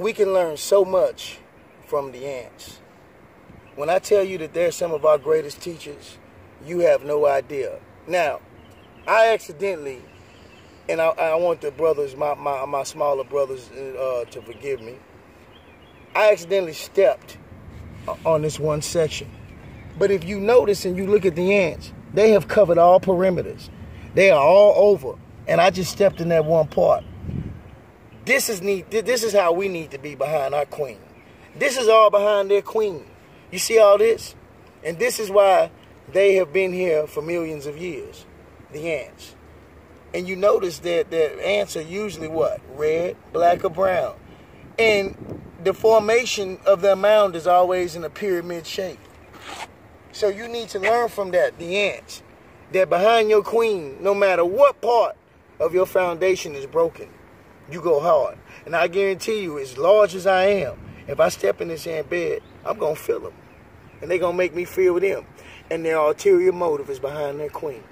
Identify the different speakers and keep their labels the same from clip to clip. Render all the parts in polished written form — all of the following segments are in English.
Speaker 1: we can learn so much from the ants. When I tell you that they're some of our greatest teachers, you have no idea. Now, I accidentally, and I want the brothers, my smaller brothers, to forgive me. I accidentally stepped on this one section. But if you notice and you look at the ants, they have covered all perimeters. They are all over. And I just stepped in that one part. This is neat. This is how we need to be behind our queen. This is all behind their queen. You see all this? And this is why they have been here for millions of years, the ants. And you notice that the ants are usually what? Red, black, or brown. And the formation of their mound is always in a pyramid shape. So you need to learn from that, the ants, that behind your queen, no matter what part of your foundation is broken, you go hard. And I guarantee you, as large as I am, if I step in this ant bed, I'm going to feel them. And they're going to make me feel them. And their ulterior motive is behind their queen.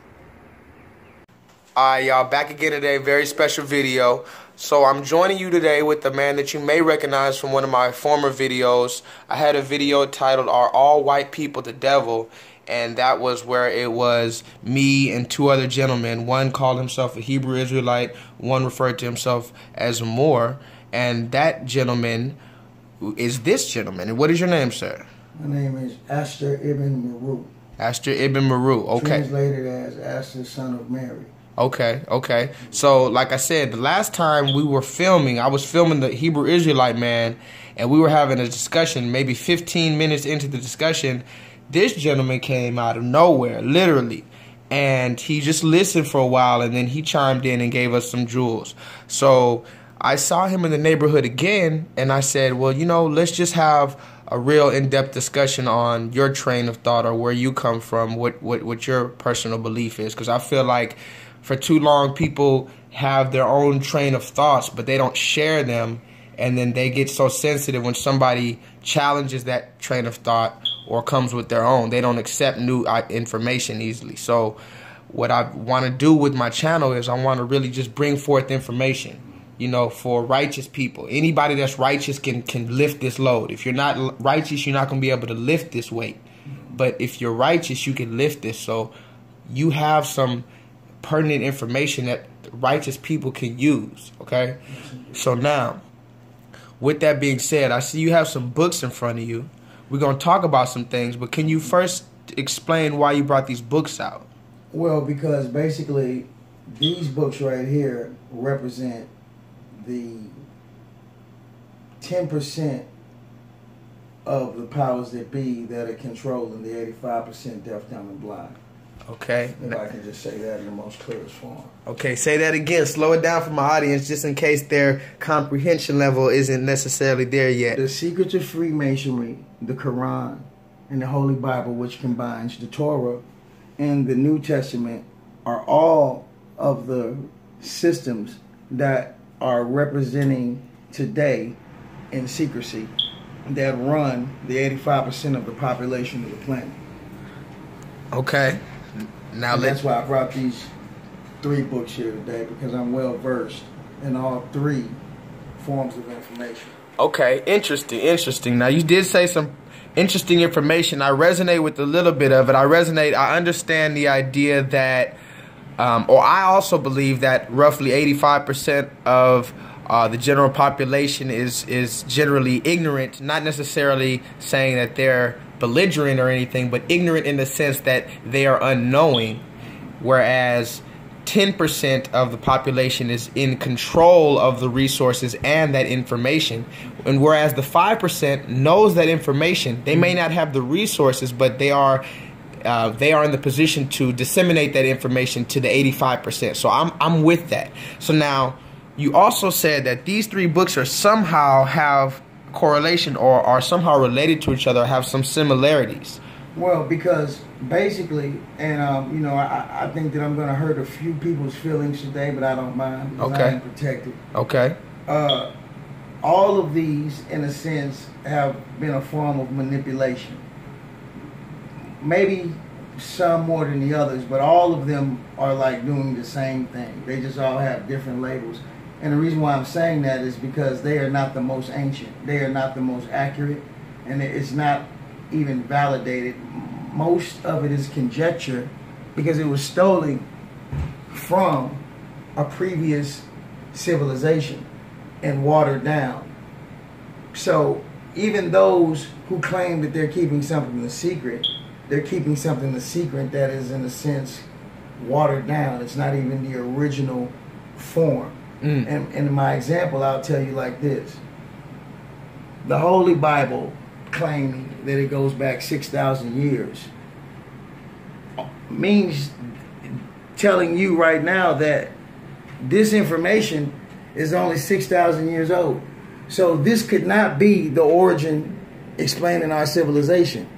Speaker 2: Alright, y'all, back again today. Very special video. So I'm joining you today with a man that you may recognize from one of my former videos. I had a video titled, "Are All White People the Devil?" And that was where it was me and two other gentlemen. One called himself a Hebrew Israelite. One referred to himself as a Moor. And that gentleman is this gentleman. And what is your name, sir?
Speaker 3: My name is Asher Ibn Maru.
Speaker 2: Asher Ibn Maru, okay.
Speaker 3: Translated as Asher, son of Mary.
Speaker 2: Okay, okay. So, like I said, the last time we were filming, I was filming the Hebrew Israelite man, and we were having a discussion. Maybe 15 minutes into the discussion, this gentleman came out of nowhere, literally. And he just listened for a while, and then he chimed in and gave us some jewels. So I saw him in the neighborhood again, and I said, well, you know, let's just have a real in-depth discussion on your train of thought or where you come from, what your personal belief is. Because I feel like for too long, people have their own train of thoughts, but they don't share them, and then they get so sensitive when somebody challenges that train of thought or comes with their own. They don't accept new information easily. So what I want to do with my channel is I want to really just bring forth information, you know, for righteous people. Anybody that's righteous can lift this load. If you're not righteous, you're not going to be able to lift this weight. But if you're righteous, you can lift this. So you have some pertinent information that righteous people can use, okay? So now, with that being said, I see you have some books in front of you. We're going to talk about some things, but can you first explain why you brought these books out?
Speaker 3: Well, because basically these books right here represent the 10% of the powers that be that are controlling the 85% deaf, dumb, and blind.
Speaker 2: Okay.
Speaker 3: If I can just say that in the most clearest form.
Speaker 2: Okay, say that again. Slow it down for my audience just in case their comprehension level isn't necessarily there yet.
Speaker 3: The secrets of Freemasonry, the Quran, and the Holy Bible, which combines the Torah and the New Testament, are all of the systems that are representing today in secrecy that run the 85% of the population of the planet.
Speaker 2: Okay. Now
Speaker 3: that's why I brought these 3 books here today, because I'm well versed in all 3 forms of information.
Speaker 2: Okay, interesting. Now you did say some interesting information. I resonate with a little bit of it. I understand the idea that, or I also believe that roughly 85% of the general population is generally ignorant, not necessarily saying that they're belligerent or anything, but ignorant in the sense that they are unknowing, whereas 10% of the population is in control of the resources and that information, and whereas the 5% knows that information. They may not have the resources, but they are in the position to disseminate that information to the 85%. So I'm with that. So now you also said that these 3 books are somehow have correlation or are somehow related to each other, or have some similarities.
Speaker 3: Well, because basically, and you know, I think that I'm going to hurt a few people's feelings today, but I don't mind, because I am protected.
Speaker 2: Okay.
Speaker 3: All of these, in a sense, have been a form of manipulation. Maybe some more than the others, but all of them are like doing the same thing. They just all have different labels. And the reason why I'm saying that is because they are not the most ancient. They are not the most accurate. And it's not even validated. Most of it is conjecture because it was stolen from a previous civilization and watered down. So even those who claim that they're keeping something a secret, they're keeping something a secret that is, in a sense, watered down. It's not even the original form. And in my example, I'll tell you like this. The Holy Bible, claiming that it goes back 6,000 years, means telling you right now that this information is only 6,000 years old. So this could not be the origin explaining our civilization.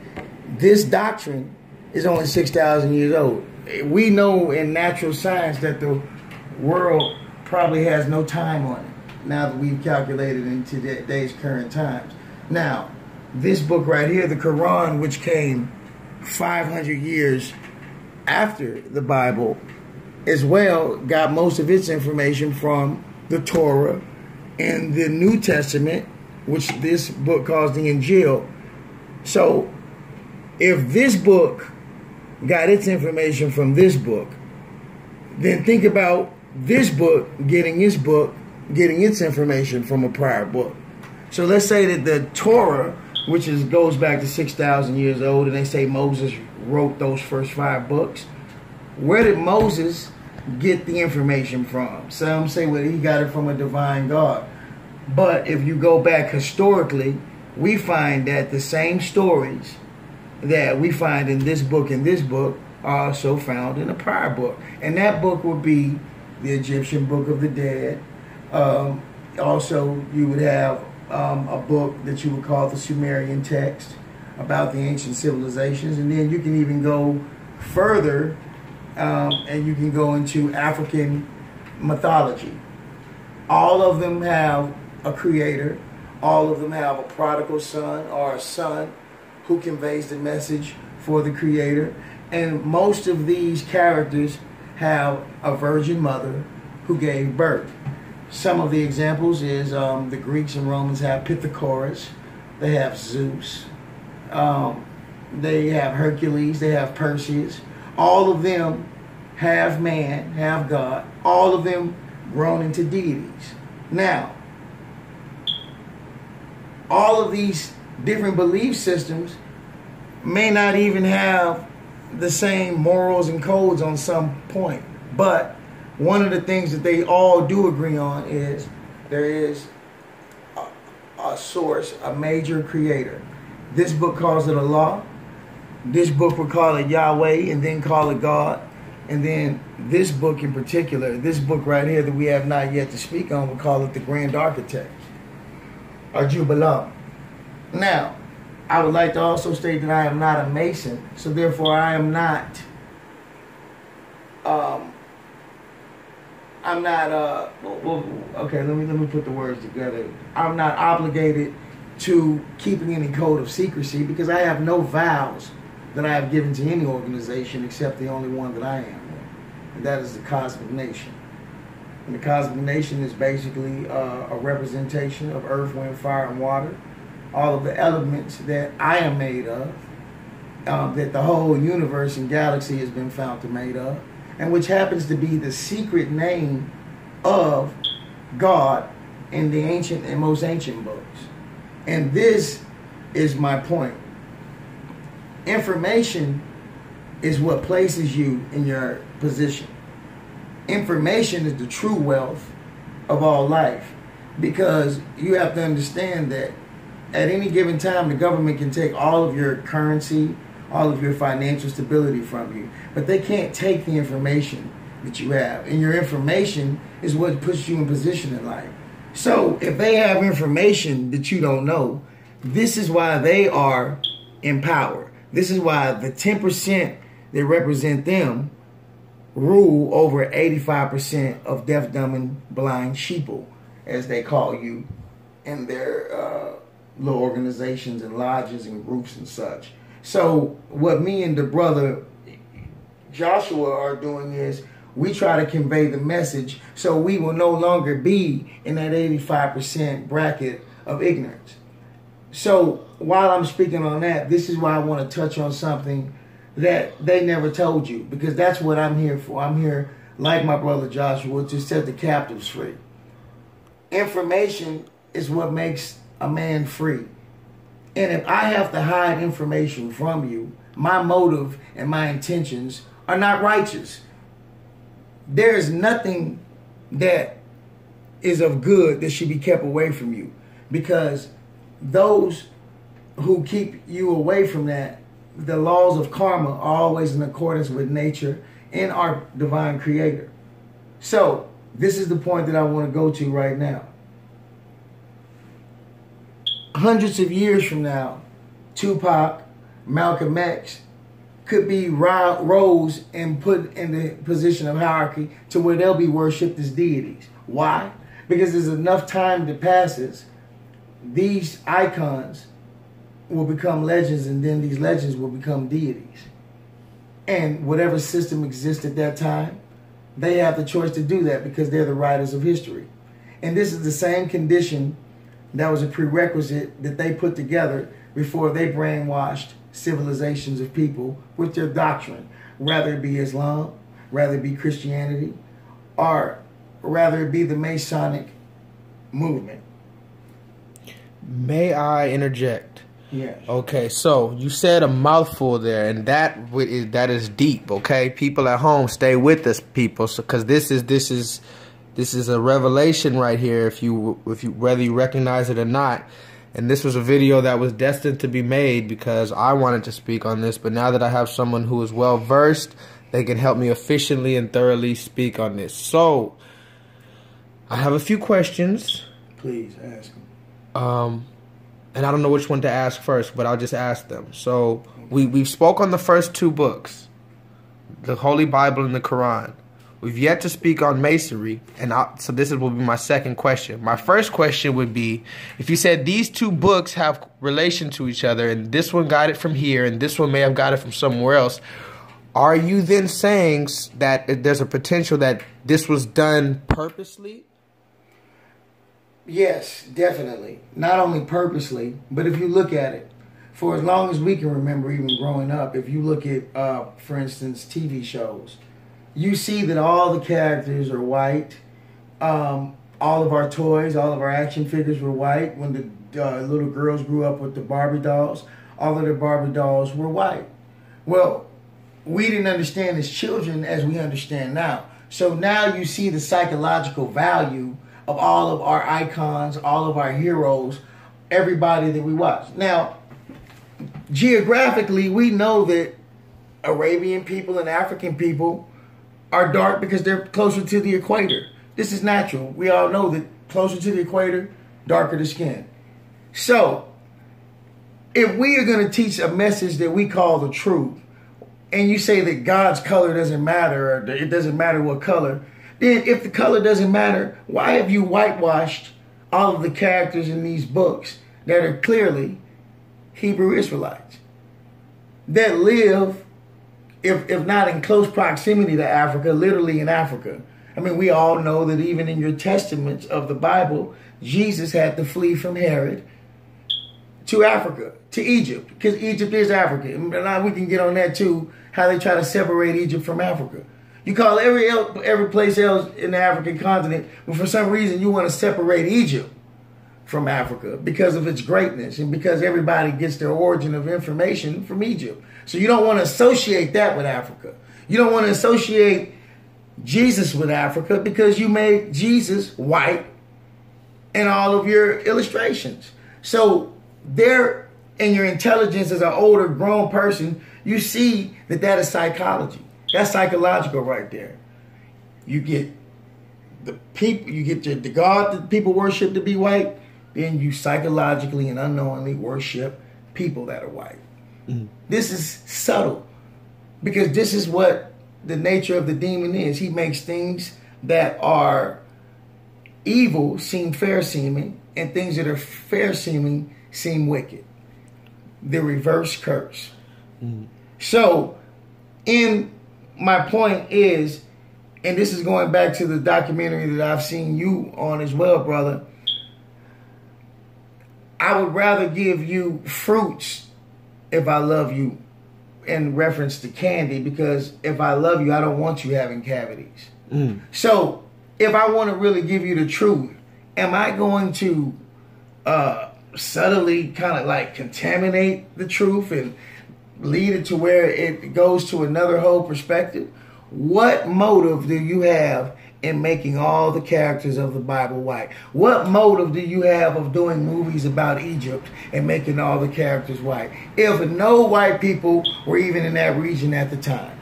Speaker 3: This doctrine is only 6,000 years old. We know in natural science that the world probably has no time on it now that we've calculated into today's current times. Now, this book right here, the Quran, which came 500 years after the Bible, as well, got most of its information from the Torah and the New Testament, which this book calls the Injil. So, if this book got its information from this book, then think about this book getting its information from a prior book. So let's say that the Torah, which goes back to 6,000 years old, and they say Moses wrote those first 5 books. Where did Moses get the information from? Some say, well, he got it from a divine God. But if you go back historically, we find that the same stories that we find in this book and this book are also found in a prior book. And that book would be the Egyptian Book of the Dead. Also, you would have a book that you would call the Sumerian text about the ancient civilizations. And then you can even go further and you can go into African mythology. All of them have a creator. All of them have a prodigal son or a son who conveys the message for the creator. And most of these characters have a virgin mother who gave birth. Some of the examples is the Greeks and Romans have Pythagoras, they have Zeus, they have Hercules, they have Perseus. All of them have man, have God. All of them grown into deities. Now, all of these different belief systems may not even have the same morals and codes on some point. But one of the things that they all do agree on is there is a source, a major creator. This book calls it Allah. This book would call it Yahweh and then call it God. And then this book in particular, this book right here that we have not yet to speak on, would call it the Grand Architect, or Jubilee. Now, I would like to also state that I am not a Mason, so therefore I am not, okay, let me put the words together. I'm not obligated to keeping any code of secrecy because I have no vows that I have given to any organization except the only one that I am, and that is the Cosmic Nation. And the Cosmic Nation is basically a representation of earth, wind, fire, and water. All of the elements that I am made of, that the whole universe and galaxy has been found to made of, and which happens to be the secret name of God in the ancient and most ancient books. And this is my point. Information is what places you in your position. Information is the true wealth of all life, because you have to understand that at any given time, the government can take all of your currency, all of your financial stability from you, but they can't take the information that you have. And your information is what puts you in position in life. So if they have information that you don't know, this is why they are in power. This is why the 10% that represent them rule over 85% of deaf, dumb, and blind sheeple, as they call you in their little organizations and lodges and groups and such. So what me and the brother Joshua are doing is we try to convey the message so we will no longer be in that 85% bracket of ignorance. So while I'm speaking on that, this is why I want to touch on something that they never told you, because that's what I'm here for. I'm here, like my brother Joshua, to set the captives free. Information is what makes a man free. And if I have to hide information from you, my motive and my intentions are not righteous. There is nothing that is of good that should be kept away from you, because those who keep you away from that, the laws of karma are always in accordance with nature and our divine creator. So this is the point that I want to go to right now. Hundreds of years from now, Tupac, Malcolm X could be rose and put in the position of hierarchy to where they'll be worshipped as deities. Why? Because there's enough time that passes, these icons will become legends, and then these legends will become deities. And whatever system exists at that time, they have the choice to do that because they're the writers of history. And this is the same condition that was a prerequisite that they put together before they brainwashed civilizations of people with their doctrine, whether it be Islam, whether it be Christianity, or rather it be the Masonic movement.
Speaker 2: May I interject?
Speaker 3: Yes.
Speaker 2: Okay, so you said a mouthful there, and that is deep. Okay, people at home, stay with us, people, because this is a revelation right here. If you whether you recognize it or not, and this was a video that was destined to be made because I wanted to speak on this, but now that I have someone who is well versed, they can help me efficiently and thoroughly speak on this. So I have a few questions.
Speaker 3: Please ask them.
Speaker 2: And I don't know which one to ask first, but I'll just ask them. So we've spoke on the first two books, the Holy Bible and the Quran. We've yet to speak on Masonry, and so this will be my second question. My first question would be, if you said these two books have relation to each other, and this one got it from here, and this one may have got it from somewhere else, are you then saying that there's a potential that this was done purposely?
Speaker 3: Yes, definitely. Not only purposely, but if you look at it, for as long as we can remember, even growing up, if you look at, for instance, TV shows, you see that all the characters are white. All of our toys, all of our action figures were white. When the little girls grew up with the Barbie dolls, all of their Barbie dolls were white. Well, we didn't understand as children as we understand now. So now you see the psychological value of all of our icons, all of our heroes, everybody that we watch. Now, geographically, we know that Arabian people and African people are dark because they're closer to the equator. This is natural. We all know that closer to the equator, darker the skin. So, if we are going to teach a message that we call the truth, and you say that God's color doesn't matter, or it doesn't matter what color, then if the color doesn't matter, why have you whitewashed all of the characters in these books that are clearly Hebrew Israelites that live, if not in close proximity to Africa, literally in Africa? I mean, we all know that even in your testaments of the Bible, Jesus had to flee from Herod to Africa, to Egypt, because Egypt is Africa. And now we can get on that too, how they try to separate Egypt from Africa. You call every place else in the African continent, but for some reason you want to separate Egypt from Africa because of its greatness and because everybody gets their origin of information from Egypt. So you don't want to associate that with Africa. You don't want to associate Jesus with Africa because you made Jesus white in all of your illustrations. So there, in your intelligence as an older grown person, you see that that is psychology. That's psychological right there. You get the people, you get the God that people worship to be white, then you psychologically and unknowingly worship people that are white. Mm. This is subtle because this is what the nature of the demon is. He makes things that are evil seem fair seeming, and things that are fair seeming seem wicked. The reverse curse. Mm. So, my point is, and this is going back to the documentary that I've seen you on as well, brother. I would rather give you fruits if I love you, in reference to candy, because if I love you, I don't want you having cavities. So if I want to really give you the truth, am I going to subtly kind of like contaminate the truth and lead it to where it goes to another whole perspective? What motive do you have in making all the characters of the Bible white? What motive do you have of doing movies about Egypt and making all the characters white, if no white people were even in that region at the time?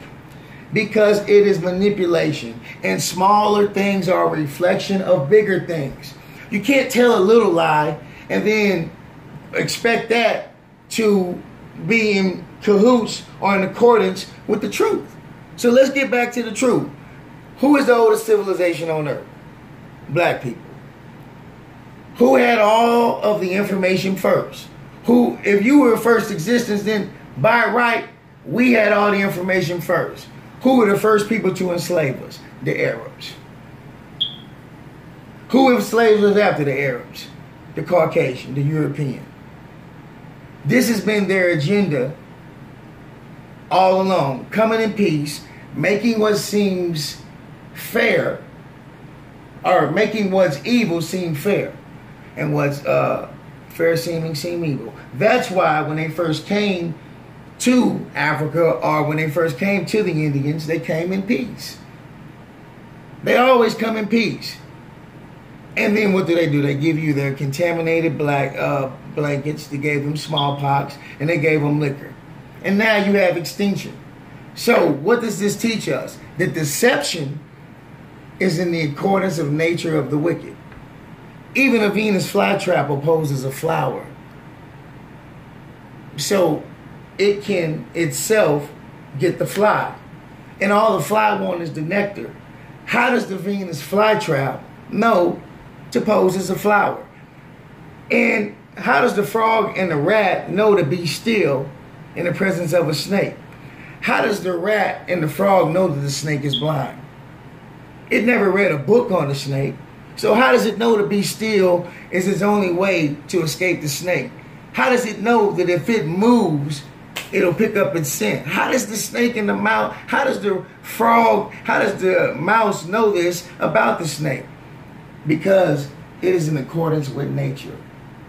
Speaker 3: Because it is manipulation, and smaller things are a reflection of bigger things. You can't tell a little lie and then expect that to be in cahoots or in accordance with the truth. So let's get back to the truth. Who is the oldest civilization on earth? Black people. Who had all of the information first? Who, if you were first existence, then by right, we had all the information first. Who were the first people to enslave us? The Arabs. Who enslaved us after the Arabs? The Caucasian, the European. This has been their agenda all along. Coming in peace, making what seems fair, or making what's evil seem fair, and what's fair seeming seem evil. That's why when they first came to Africa, or when they first came to the Indians, they came in peace. They always come in peace. And then what do? They give you their contaminated black blankets. They gave them smallpox, and they gave them liquor. And now you have extinction. So what does this teach us? That deception is in the accordance of nature of the wicked. Even a Venus flytrap opposes a flower. So it can itself get the fly. And all the fly want is the nectar. How does the Venus flytrap know to pose as a flower? And how does the frog and the rat know to be still in the presence of a snake? How does the rat and the frog know that the snake is blind? It never read a book on the snake. So how does it know to be still is its only way to escape the snake? How does it know that if it moves, it'll pick up its scent? How does the snake and the mouse, how does the frog, how does the mouse know this about the snake? Because it is in accordance with nature.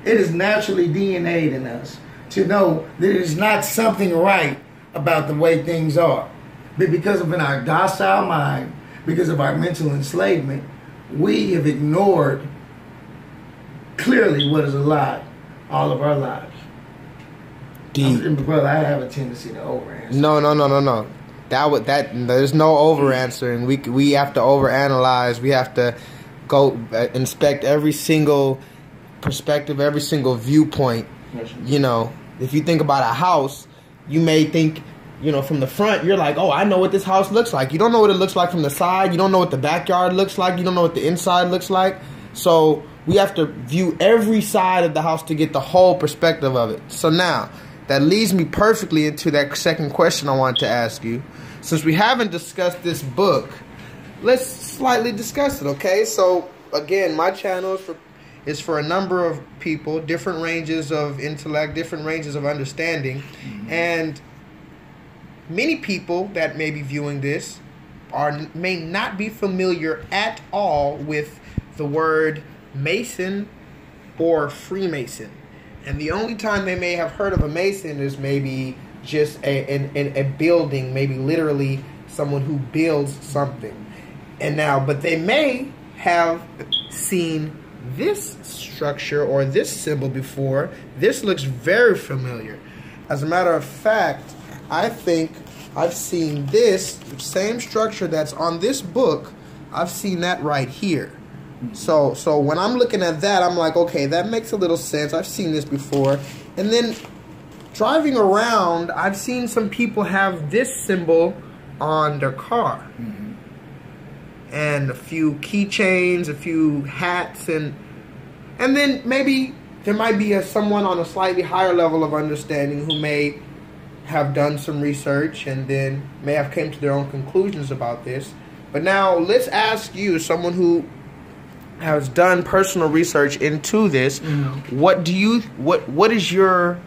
Speaker 3: It is naturally DNA'd in us to know that it is not something right about the way things are. But because of our docile mind, because of our mental enslavement, we have ignored clearly what is a lie all of our lives. Brother, I have a tendency to overanswer.
Speaker 2: No. There's no over answering. We have to overanalyze. We have to go inspect every single perspective, every single viewpoint. You know, if you think about a house, you may think, you know, from the front, you're like, oh, I know what this house looks like. You don't know what it looks like from the side. You don't know what the backyard looks like. You don't know what the inside looks like. So we have to view every side of the house to get the whole perspective of it. So now, that leads me perfectly into that second question I wanted to ask you. Since we haven't discussed this book, let's slightly discuss it, okay? So, again, my channel is for a number of people, different ranges of intellect, different ranges of understanding, and many people that may be viewing this may not be familiar at all with the word Mason or Freemason. And the only time they may have heard of a Mason is maybe just a building, maybe literally someone who builds something. And now, but they may have seen this structure or this symbol before. This looks very familiar. As a matter of fact, I think I've seen this same structure that's on this book. I've seen that right here. So when I'm looking at that, I'm like, okay, that makes a little sense. I've seen this before. And then driving around, I've seen some people have this symbol on their car. And a few keychains, a few hats, and then maybe there might be someone on a slightly higher level of understanding who may have done some research and then may have came to their own conclusions about this. But now let's ask you, someone who has done personal research into this, what is your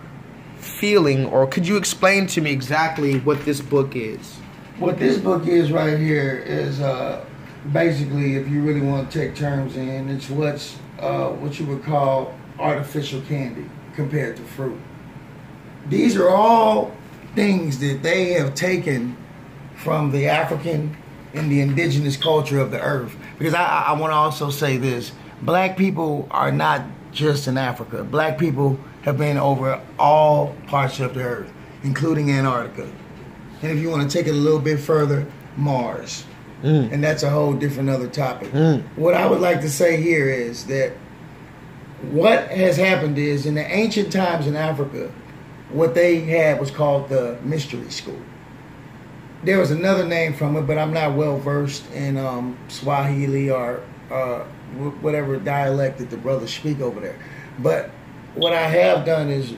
Speaker 2: feeling, or could you explain to me exactly what this book is?
Speaker 3: What this book is right here is basically, if you really want to take terms in, it's what you would call artificial candy compared to fruit. These are all things that they have taken from the African and the indigenous culture of the earth. Because I want to also say this: black people are not just in Africa. Black people have been over all parts of the earth, including Antarctica. And if you want to take it a little bit further, Mars. And that's a whole different other topic. What I would like to say here is that what has happened is, in the ancient times in Africa, what they had was called the mystery school. There was another name from it, but I'm not well versed in Swahili or whatever dialect that the brothers speak over there. But what I have done is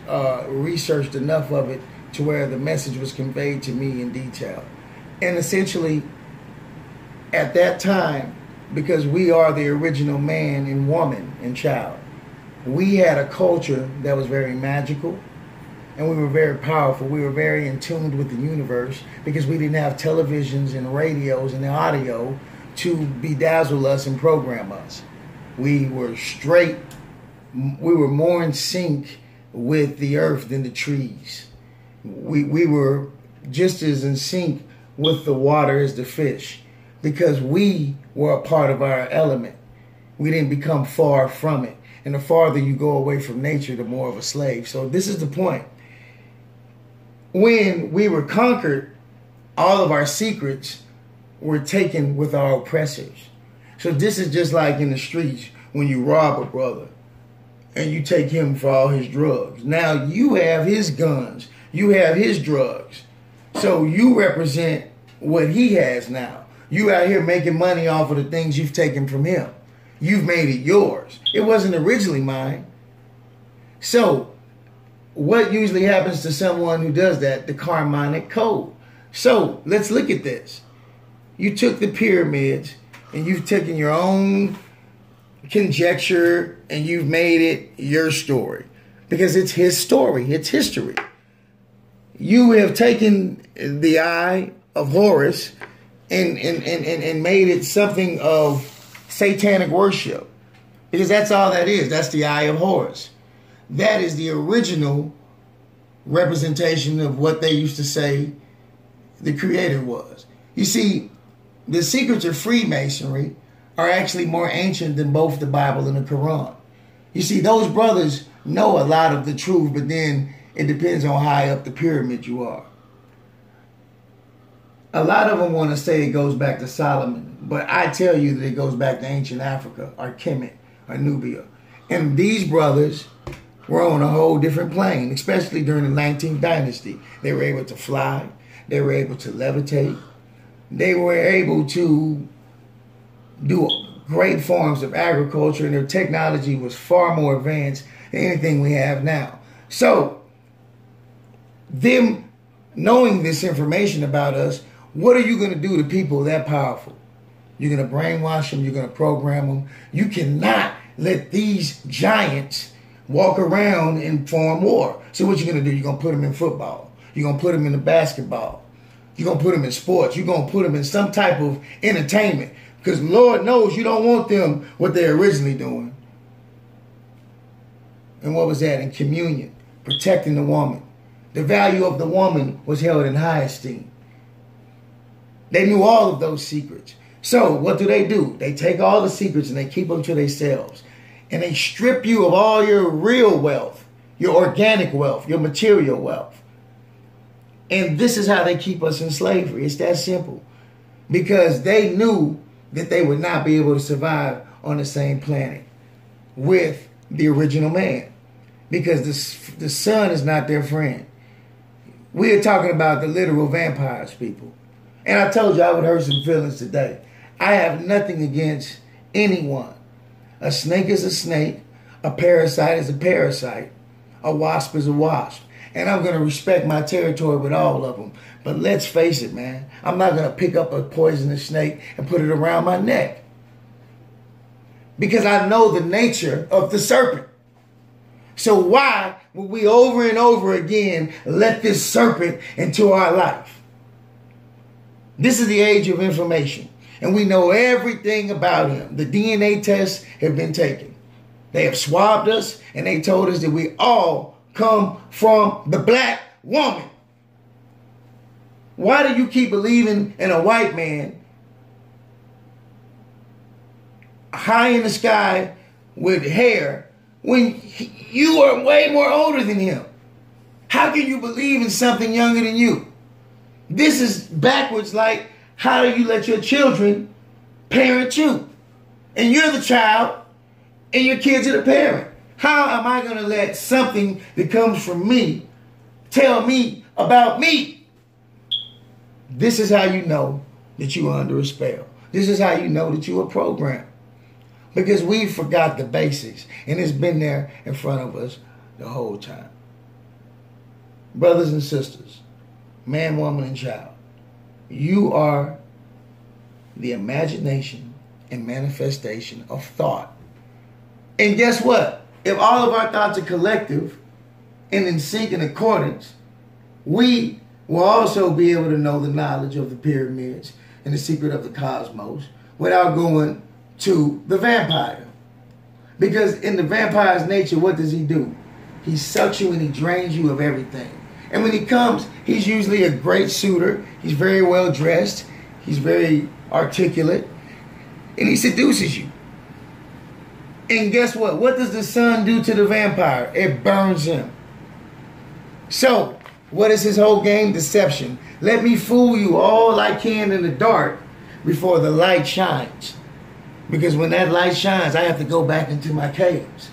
Speaker 3: researched enough of it to where the message was conveyed to me in detail. And essentially, at that time, because we are the original man and woman and child, we had a culture that was very magical, and we were very powerful. We were very in tune with the universe because we didn't have televisions and radios and audio to bedazzle us and program us. We were straight. We were more in sync with the earth than the trees. We were just as in sync with the water as the fish, because we were a part of our element. We didn't become far from it. And the farther you go away from nature, the more of a slave. So this is the point. When we were conquered, all of our secrets were taken with our oppressors. So this is just like in the streets when you rob a brother and you take him for all his drugs. Now you have his guns. You have his drugs. So you represent what he has now. You out here making money off of the things you've taken from him. You've made it yours. It wasn't originally mine. So what usually happens to someone who does that? The karmic code. So let's look at this. You took the pyramids and you've taken your own conjecture and you've made it your story, because it's his story. It's history. You have taken the eye of Horus and made it something of satanic worship, because that's all that is. That's the eye of Horus. That is the original representation of what they used to say the creator was. You see, the secrets of Freemasonry are actually more ancient than both the Bible and the Quran. You see, those brothers know a lot of the truth, but then it depends on how high up the pyramid you are. A lot of them want to say it goes back to Solomon, but I tell you that it goes back to ancient Africa, or Kemet, or Nubia. And these brothers were on a whole different plane, especially during the 19th dynasty. They were able to fly. They were able to levitate. They were able to do great forms of agriculture, and their technology was far more advanced than anything we have now. So, them knowing this information about us, what are you going to do to people that powerful? You're going to brainwash them. You're going to program them. You cannot let these giants walk around and form war. So what you're going to do, you're going to put them in football. You're going to put them in the basketball. You're going to put them in sports. You're going to put them in some type of entertainment. Because Lord knows you don't want them what they're originally doing. And what was that? In communion. Protecting the woman. The value of the woman was held in high esteem. They knew all of those secrets. So what do? They take all the secrets and they keep them to themselves. And they strip you of all your real wealth, your organic wealth, your material wealth. And this is how they keep us in slavery. It's that simple. Because they knew that they would not be able to survive on the same planet with the original man. Because the sun is not their friend. We are talking about the literal vampires, people. And I told you I would hurt some feelings today. I have nothing against anyone. A snake is a snake. A parasite is a parasite. A wasp is a wasp. And I'm going to respect my territory with all of them. But let's face it, man. I'm not going to pick up a poisonous snake and put it around my neck. Because I know the nature of the serpent. So why would we over and over again let this serpent into our life? This is the age of information. And we know everything about him. The DNA tests have been taken. They have swabbed us and they told us that we all come from the black woman. Why do you keep believing in a white man high in the sky with hair when you are way more older than him? How can you believe in something younger than you? This is backwards. Like, how do you let your children parent you? And you're the child and your kids are the parent. How am I going to let something that comes from me tell me about me? This is how you know that you are under a spell. This is how you know that you are programmed. Because we forgot the basics. And it's been there in front of us the whole time. Brothers and sisters, man, woman, and child, you are the imagination and manifestation of thought. And guess what? If all of our thoughts are collective and in sync and accordance, we will also be able to know the knowledge of the pyramids and the secret of the cosmos without going to the vampire. Because in the vampire's nature, what does he do? He sucks you and he drains you of everything. And when he comes, he's usually a great suitor. He's very well dressed. He's very articulate. And he seduces you. And guess what? What does the sun do to the vampire? It burns him. So, what is his whole game? Deception. Let me fool you all I can in the dark before the light shines. Because when that light shines, I have to go back into my caves.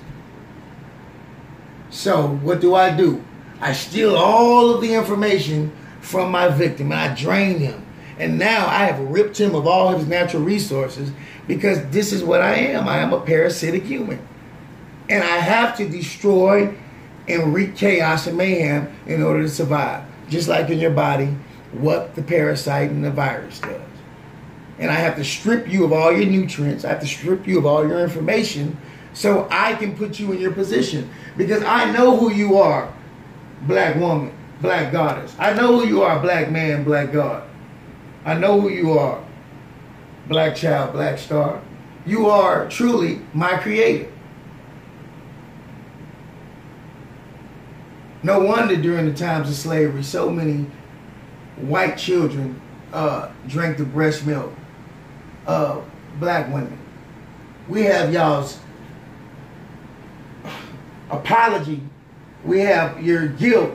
Speaker 3: So, what do? I steal all of the information from my victim and I drain him. And now I have ripped him of all his natural resources because this is what I am. I am a parasitic human. And I have to destroy and wreak chaos and mayhem in order to survive. Just like in your body, what the parasite and the virus does. And I have to strip you of all your nutrients. I have to strip you of all your information so I can put you in your position. Because I know who you are, black woman, black goddess. I know who you are, black man, black god. I know who you are, black child, black star. You are truly my creator. No wonder during the times of slavery, so many white children drank the breast milk of black women. We have y'all's apology. We have your guilt.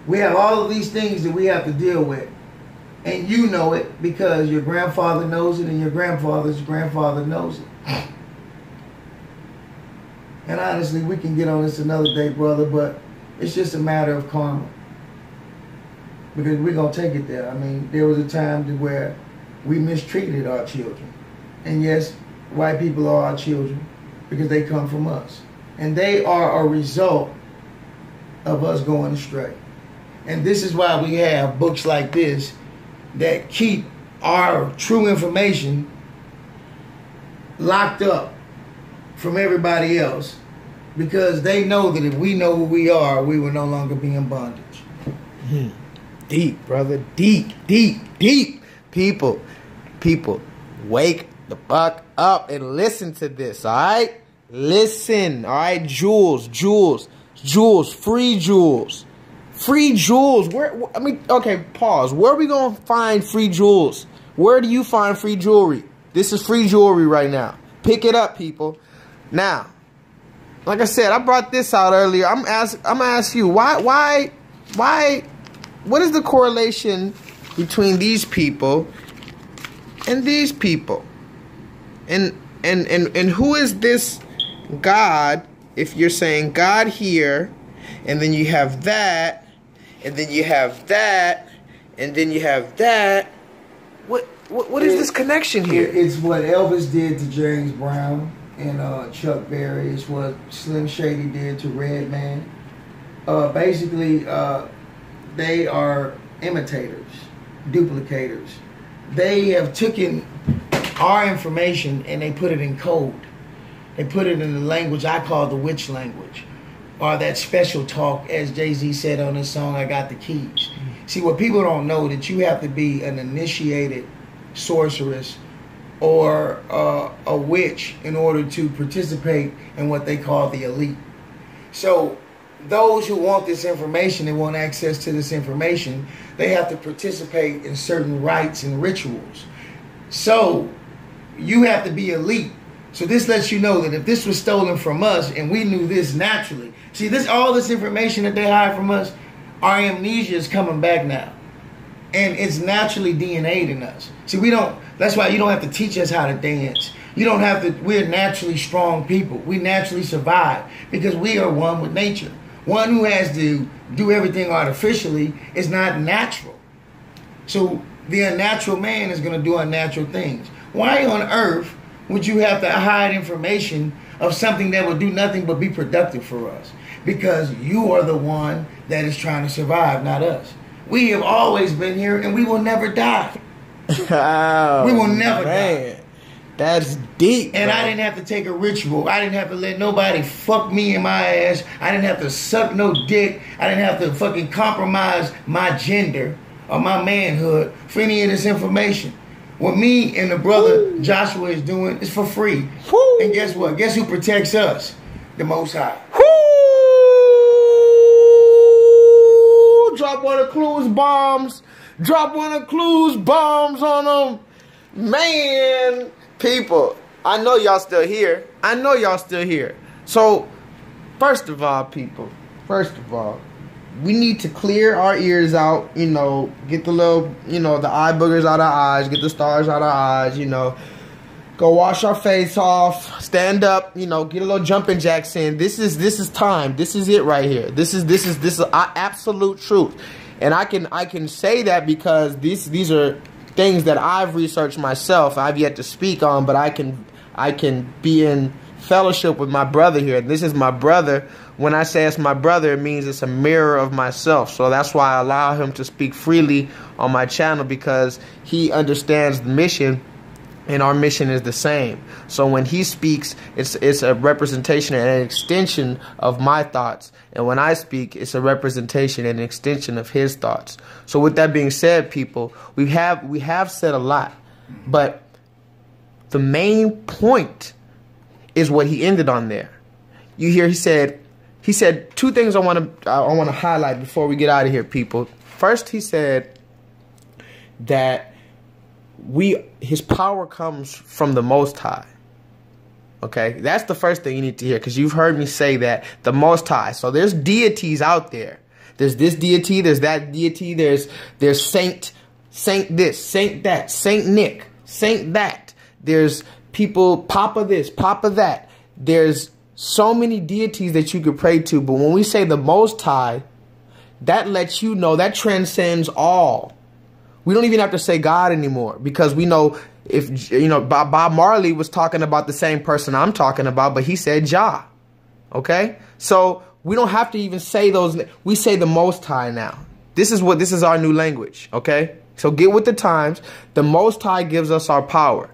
Speaker 3: We have all of these things that we have to deal with. And you know it because your grandfather knows it and your grandfather's grandfather knows it. And honestly, we can get on this another day, brother, but it's just a matter of karma. Because we're going to take it there. I mean, there was a time where we mistreated our children. And yes, white people are our children because they come from us. And they are a result of us going astray. And this is why we have books like this that keep our true information locked up from everybody else, because they know that if we know who we are, we will no longer be in bondage.
Speaker 2: Deep, brother. Deep, deep, deep. People, wake the fuck up and listen to this, all right? Listen, all right? Jewels, free jewels. Free jewels. Okay, pause. Where are we going to find free jewels? Where do you find free jewelry? This is free jewelry right now. Pick it up, people. Now, like I said, I brought this out earlier. I'm gonna ask you, why, what is the correlation between these people and these people? And who is this God, if you're saying God here, and then you have that, and then you have that, and then you have that. What is this connection here?
Speaker 3: It's what Elvis did to James Brown and Chuck Berry. It's what Slim Shady did to Redman. basically, they are imitators, duplicators. They have taken our information and they put it in code. They put it in the language I call the witch language, or that special talk, as Jay-Z said on his song, I Got the Keys. See, what people don't know, that you have to be an initiated sorceress or a witch in order to participate in what they call the elite. So those who want this information and want access to this information, they have to participate in certain rites and rituals. So you have to be elite. So this lets you know that if this was stolen from us and we knew this naturally, see, this, all this information that they hide from us, our amnesia is coming back now. And it's naturally DNA'd in us. See, we don't, that's why you don't have to teach us how to dance. You don't have to, we're naturally strong people. We naturally survive because we are one with nature. One who has to do everything artificially is not natural. So the unnatural man is going to do unnatural things. Why on earth would you have to hide information of something that will do nothing but be productive for us? Because you are the one that is trying to survive, not us. We have always been here and we will never die.
Speaker 2: Oh,
Speaker 3: we will never die.
Speaker 2: That's deep.
Speaker 3: And
Speaker 2: bro.
Speaker 3: I didn't have to take a ritual. I didn't have to let nobody fuck me in my ass. I didn't have to suck no dick. I didn't have to fucking compromise my gender or my manhood for any of this information. What me and the brother Joshua is doing is for free.
Speaker 2: Woo.
Speaker 3: And guess what? Guess who protects us? The Most High.
Speaker 2: Woo. Drop one of Clue's bombs. Drop one of Clue's bombs on them. Man, people, I know y'all still here. I know y'all still here. So, first of all, people, we need to clear our ears out, you know, get the little, you know, the eye boogers out of our eyes, get the stars out of our eyes, you know, go wash our face off, stand up, you know, get a little jumping jacks in. This is time. This is it right here. This is absolute truth. And I can say that because these are things that I've researched myself. I've yet to speak on, but I can be in fellowship with my brother here. And this is my brother. When I say it's my brother, it means it's a mirror of myself. So that's why I allow him to speak freely on my channel, because he understands the mission. And our mission is the same. So when he speaks, it's a representation and an extension of my thoughts. And when I speak, it's a representation and an extension of his thoughts. So with that being said, people, we have said a lot. But the main point is what he ended on there. You hear he said two things I want to highlight before we get out of here, people. First, he said that his power comes from the Most High. Okay, that's the first thing you need to hear, because you've heard me say that, the Most High. So there's deities out there. There's this deity, there's that deity, there's Saint this, Saint that, Saint Nick, Saint that. There's people, Papa this, Papa that. There's so many deities that you could pray to, but when we say the Most High, that lets you know that transcends all. We don't even have to say God anymore, because we know, if you know, Bob Marley was talking about the same person I'm talking about, but he said Jah. Okay? So we don't have to even say those. We say the Most High now. This is our new language. Okay? So get with the times. The Most High gives us our power.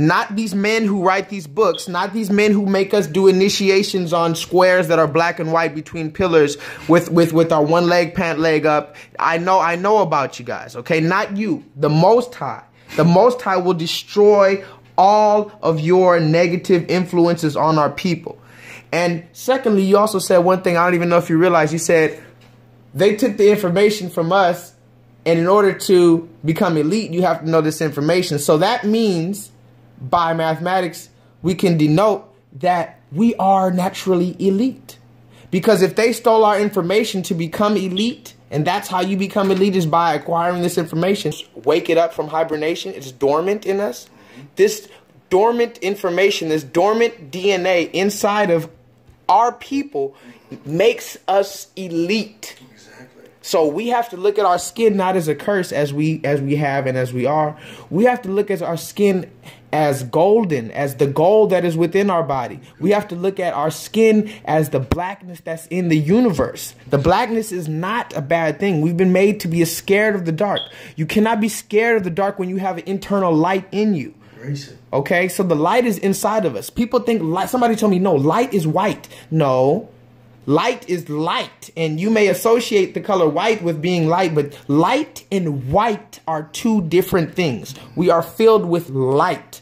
Speaker 2: Not these men who write these books, not these men who make us do initiations on squares that are black and white between pillars with our one leg, pant leg up. I know about you guys, okay? Not you, the Most High. The Most High will destroy all of your negative influences on our people. And secondly, you also said one thing, I don't even know if you realize, you said they took the information from us, and in order to become elite, you have to know this information. So that means, by mathematics, we can denote that we are naturally elite. Because if they stole our information to become elite, and that's how you become elite, is by acquiring this information. Wake it up from hibernation. It's dormant in us. This dormant information, this dormant DNA inside of our people makes us elite.
Speaker 3: Exactly.
Speaker 2: So we have to look at our skin not as a curse as we have and as we are. We have to look at our skin as golden, as the gold that is within our body. We have to look at our skin as the blackness that's in the universe. The blackness is not a bad thing. We've been made to be scared of the dark. You cannot be scared of the dark when you have an internal light in you. Okay, so the light is inside of us. People think light. Somebody told me, no, light is white. No. Light is light, and you may associate the color white with being light, but light and white are two different things. We are filled with light.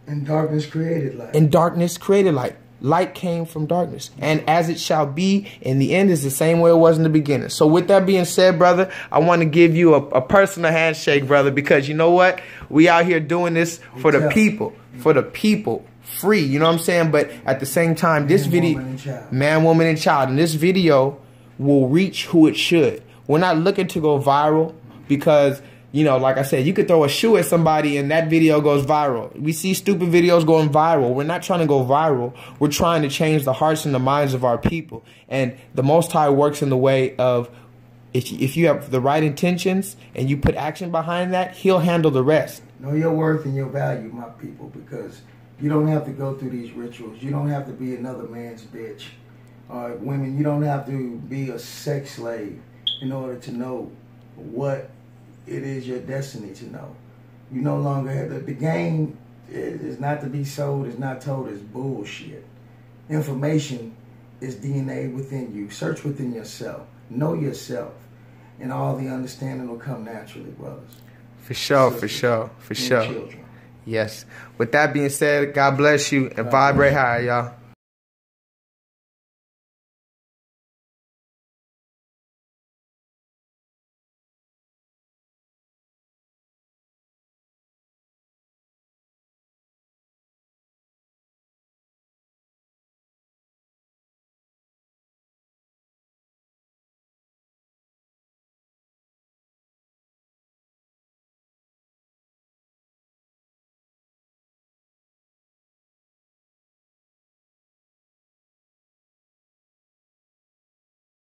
Speaker 3: And darkness created light.
Speaker 2: And darkness created light. Light came from darkness. And as it shall be in the end is the same way it was in the beginning. So with that being said, brother, I want to give you a personal handshake, brother, because you know what? We out here doing this for the people. For the people. Free, you know what I'm saying? But at the same time, this video, man, woman, and child, and this video will reach who it should. We're not looking to go viral because, you know, like I said, you could throw a shoe at somebody and that video goes viral. We see stupid videos going viral. We're not trying to go viral. We're trying to change the hearts and the minds of our people. And the Most High works in the way of, if you have the right intentions and you put action behind that, He'll handle the rest.
Speaker 3: Know your worth and your value, my people, because you don't have to go through these rituals. You don't have to be another man's bitch. Women, you don't have to be a sex slave in order to know what it is your destiny to know. You no longer have the game is not to be sold, it's not told, it's bullshit. Information is DNA within you. Search within yourself. Know yourself. And all the understanding will come naturally, brothers.
Speaker 2: For sure, for sure, for sure. Yes. With that being said, God bless you and vibrate high, y'all.